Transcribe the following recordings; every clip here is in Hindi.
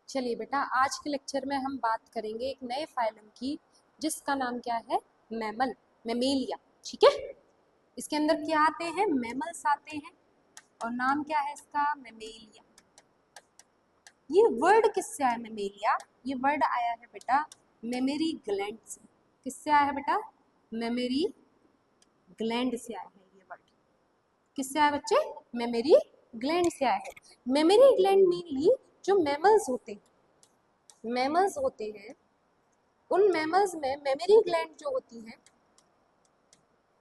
चलिए बेटा, आज के लेक्चर में हम बात करेंगे एक नए फाइलम की, जिसका नाम क्या है? Mammal, Mammalia. ठीक है, इसके अंदर क्या आते हैं? मैमल्स आते हैं और नाम क्या है इसका? मेमेलिया। ये वर्ड किससे आया मेमेलिया? ये वर्ड आया है बेटा मेमोरी ग्लैंड से। किससे आया है बेटा? मेमोरी ग्लैंड से आया है ये वर्ड। किससे आया बच्चे? मेमोरी ग्लैंड से आया है। मेमोरी ग्लैंड मेनली जो मैमल्स होते हैं, मैमल्स होते हैं, उन मैमल्स में मेमोरी ग्लैंड जो होती हैं,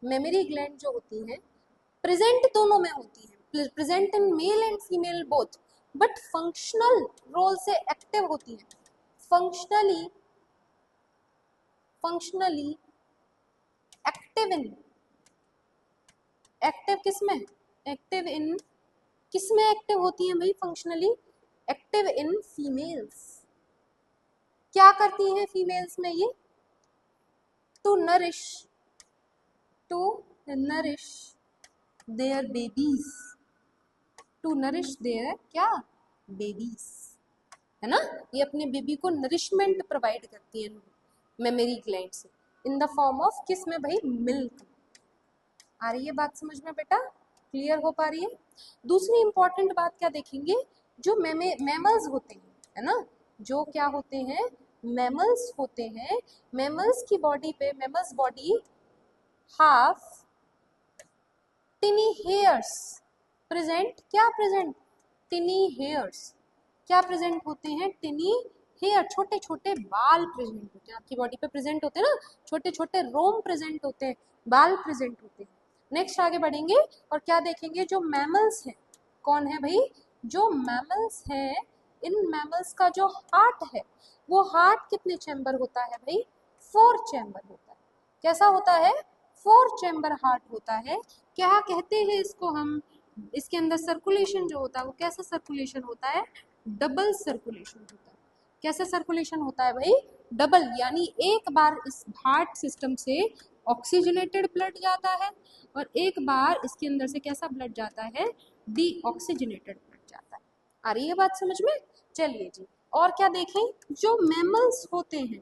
मेमोरी ग्लैंड जो होती हैं प्रेजेंट दोनों में होती हैं, present in male and female both, but functional role से एक्टिव होती हैं। Functionally functionally active in, active किस में? एक्टिव इन किस में एक्टिव होती हैं भाई? Functionally active in females. क्या करती हैं फीमेल्स में ये? To nourish their babies, to nourish their क्या? बेबीज, है ना? ये अपने बेबी को नरिशमेंट प्रोवाइड करती है मेमोरी ग्लैंड से, इन द फॉर्म ऑफ किस में भाई? मिल्क। आ रही है बात समझ में बेटा? क्लियर हो पा रही है? दूसरी इंपॉर्टेंट बात क्या देखेंगे? जो मैमल्स होते हैं, है ना, जो क्या होते हैं? मैमल्स होते हैं। मैमल्स की बॉडी पे, mammals body half टिनी hairs present. क्या प्रेजेंट? टिनी हेयर्स। क्या प्रेजेंट होते हैं? टिनी हेयर, छोटे छोटे बाल प्रेजेंट होते हैं। आपकी बॉडी पे प्रेजेंट होते हैं ना, छोटे छोटे रोम प्रेजेंट होते हैं, बाल प्रेजेंट होते हैं। नेक्स्ट आगे बढ़ेंगे और क्या देखेंगे? जो मैमल्स हैं, कौन है भाई? जो मैमल्स हैं, इन मैमल्स का जो हार्ट है, वो हार्ट कितने चैम्बर होता है भाई? 4 चैम्बर होता है। कैसा होता है? 4 चैम्बर हार्ट होता है। क्या कहते हैं इसको हम? इसके अंदर सर्कुलेशन जो होता है वो कैसा सर्कुलेशन होता है? डबल सर्कुलेशन होता है। कैसा सर्कुलेशन होता है भाई? डबल, यानी एक बार इस हार्ट सिस्टम से ऑक्सीजनेटेड ब्लड जाता है और एक बार इसके अंदर से कैसा ब्लड जाता है? डीऑक्सीजनेटेड ब्लड जाता है। आ रही है बात समझ में? चलिए जी, और क्या देखें? जो मैमल्स होते हैं,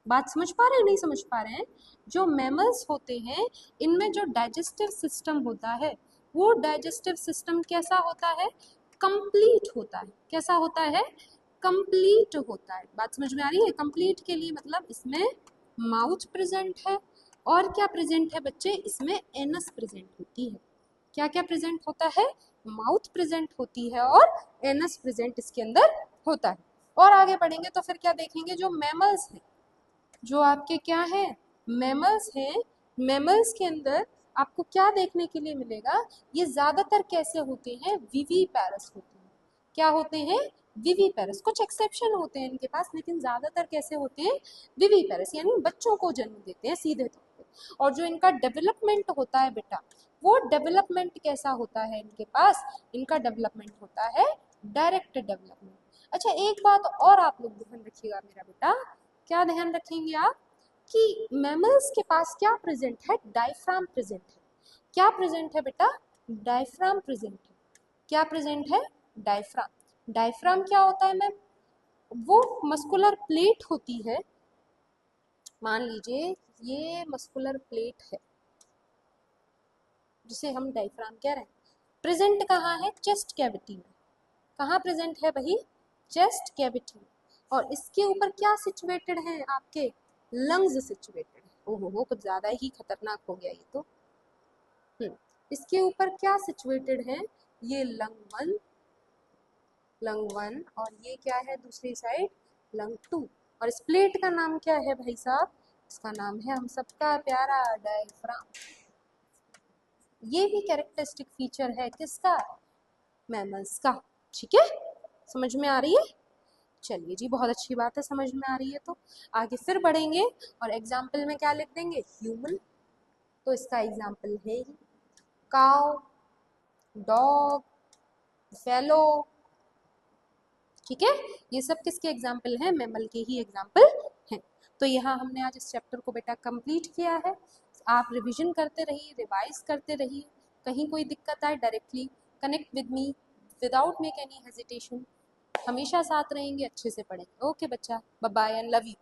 बात समझ पा रहे हैं? नहीं समझ पा रहे हैं? जो मैमल्स होते हैं, इनमें जो डाइजेस्टिव सिस्टम होता है, वो डाइजेस्टिव सिस्टम कैसा होता है? कंप्लीट होता है। कैसा होता है? कंप्लीट होता है। बात समझ में आ रही है? कंप्लीट के लिए मतलब इसमें माउथ प्रेजेंट है और क्या प्रेजेंट है बच्चे? इसमें एनस प्रेजेंट होती है। क्या क्या प्रेजेंट होता है? माउथ प्रेजेंट होती है और एनस प्रेजेंट इसके अंदर होता है। और आगे बढ़ेंगे तो फिर क्या देखेंगे? जो मैमल्स हैं, जो आपके क्या है? मैमल्स हैं। मैमल्स के अंदर आपको क्या देखने के लिए मिलेगा? ये ज्यादातर कैसे होते हैं? विवीपैरस होते हैं। क्या होते हैं? विवीपैरस। कुछ एक्सेप्शन होते हैं इनके पास, लेकिन ज्यादातर कैसे होते हैं? विवीपैरस, यानी बच्चों को जन्म देते हैं सीधे तौर पे। और जो इनका डेवलपमेंट होता है बेटा, वो डेवलपमेंट कैसा होता है इनके पास? इनका डेवलपमेंट होता है डायरेक्ट डेवलपमेंट। अच्छा, एक बात और आप लोग ध्यान रखिएगा मेरा बेटा। क्या ध्यान रखेंगे आप? कि मैमल्स के पास क्या प्रेजेंट है? डायफ्राम प्रेजेंट है। क्या प्रेजेंट है बेटा? डायफ्राम प्रेजेंट है। क्या प्रेजेंट है? डायफ्राम। डायफ्राम क्या होता है मैम? वो मस्कुलर प्लेट होती है। मान लीजिए ये मस्कुलर प्लेट है जिसे हम डायफ्राम कह रहे हैं। प्रेजेंट कहाँ है? चेस्ट कैविटी में। कहाँ प्रेजेंट है भाई? चेस्ट कैविटी में। और इसके ऊपर क्या सिचुएटेड है? आपके लंग्स सिचुएटेड है। ओहो, कुछ ज्यादा ही खतरनाक हो गया ये तो। इसके ऊपर क्या सिचुएटेड है? ये लंग वन और ये क्या है दूसरी साइड? लंग 2। और इस प्लेट का नाम क्या है भाई साहब? इसका नाम है हम सबका प्यारा डायफ्राम। ये भी कैरेक्टरिस्टिक फीचर है किसका? मैमल्स का। ठीक है, समझ में आ रही है? चलिए जी, बहुत अच्छी बात है, समझ में आ रही है तो आगे फिर बढ़ेंगे और एग्जाम्पल में क्या लिख देंगे? ह्यूमन। तो इसका एग्जाम्पल है ही काउ, डॉग, फैलो। ठीक है, ये सब किसके एग्जाम्पल हैं? मैमल के ही एग्जाम्पल हैं। तो यहाँ हमने आज इस चैप्टर को बेटा कंप्लीट किया है। आप रिवीजन करते रहिए, रिवाइज करते रहिए। कहीं कोई दिक्कत आए directly connect with me without make any hesitation. हमेशा साथ रहेंगे, अच्छे से पढ़ेंगे। ओके बच्चा, bye bye and love you.